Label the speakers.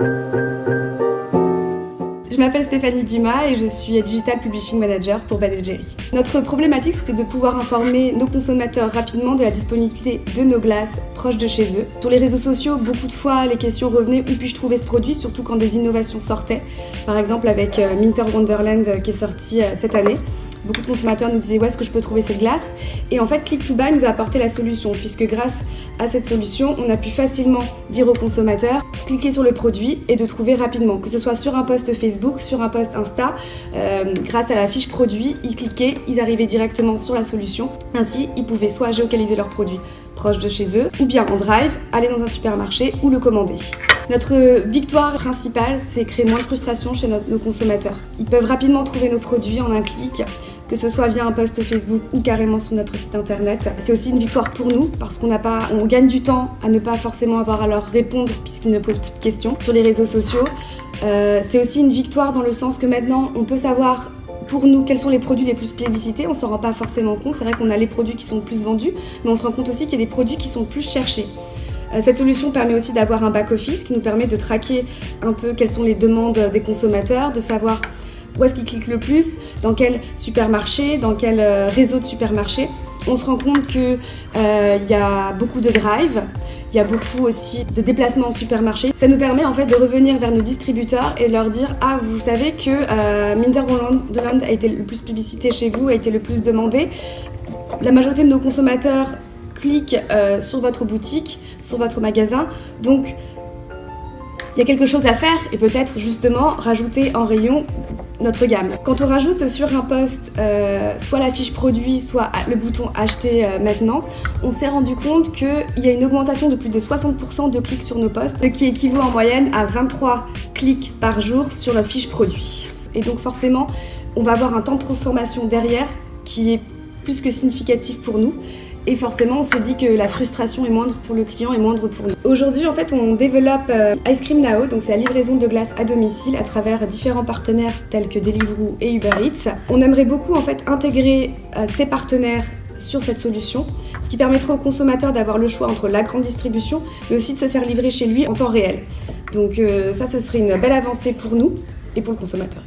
Speaker 1: Je m'appelle Stéphanie Dumas et je suis Digital Publishing Manager pour Ben & Jerry's. Notre problématique, c'était de pouvoir informer nos consommateurs rapidement de la disponibilité de nos glaces proches de chez eux. Sur les réseaux sociaux, beaucoup de fois, les questions revenaient « Où puis-je trouver ce produit ?» surtout quand des innovations sortaient. Par exemple, avec Minter Wonderland qui est sorti cette année. Beaucoup de consommateurs nous disaient « Où est-ce que je peux trouver cette glace ?» Et en fait, Click2Buy nous a apporté la solution, puisque grâce à cette solution, on a pu facilement dire aux consommateurs cliquer sur le produit et de trouver rapidement, que ce soit sur un post Facebook, sur un post Insta, grâce à la fiche produit, ils cliquaient, ils arrivaient directement sur la solution. Ainsi, ils pouvaient soit géolocaliser leurs produits proches de chez eux, ou bien en drive, aller dans un supermarché ou le commander. Notre victoire principale, c'est créer moins de frustration chez nos consommateurs. Ils peuvent rapidement trouver nos produits en un clic, que ce soit via un post Facebook ou carrément sur notre site internet. C'est aussi une victoire pour nous parce on gagne du temps à ne pas forcément avoir à leur répondre puisqu'ils ne posent plus de questions sur les réseaux sociaux. C'est aussi une victoire dans le sens que maintenant on peut savoir pour nous quels sont les produits les plus plébiscités. On ne s'en rend pas forcément compte. C'est vrai qu'on a les produits qui sont le plus vendus, mais on se rend compte aussi qu'il y a des produits qui sont plus cherchés. Cette solution permet aussi d'avoir un back-office qui nous permet de traquer un peu quelles sont les demandes des consommateurs, de savoir où est-ce qu'ils cliquent le plus, dans quel supermarché, dans quel réseau de supermarchés. On se rend compte qu'il y a beaucoup de drive, il y a beaucoup aussi de déplacements en supermarché. Ça nous permet en fait de revenir vers nos distributeurs et de leur dire « Ah, vous savez que Minter Wonderland a été le plus publicité chez vous, a été le plus demandé. La majorité de nos consommateurs cliquent sur votre boutique, sur votre magasin. Donc, il y a quelque chose à faire et peut-être justement rajouter en rayon notre gamme. Quand on rajoute sur un post soit la fiche produit, soit le bouton acheter maintenant, on s'est rendu compte qu'il y a une augmentation de plus de 60% de clics sur nos posts, ce qui équivaut en moyenne à 23 clics par jour sur la fiche produit. Et donc forcément, on va avoir un temps de transformation derrière qui est plus que significatif pour nous. Et forcément, on se dit que la frustration est moindre pour le client et moindre pour nous. Aujourd'hui, en fait, on développe Ice Cream Now, donc c'est la livraison de glace à domicile à travers différents partenaires tels que Deliveroo et Uber Eats. On aimerait beaucoup en fait intégrer ces partenaires sur cette solution, ce qui permettrait aux consommateurs d'avoir le choix entre la grande distribution, mais aussi de se faire livrer chez lui en temps réel. Donc ça, ce serait une belle avancée pour nous et pour le consommateur.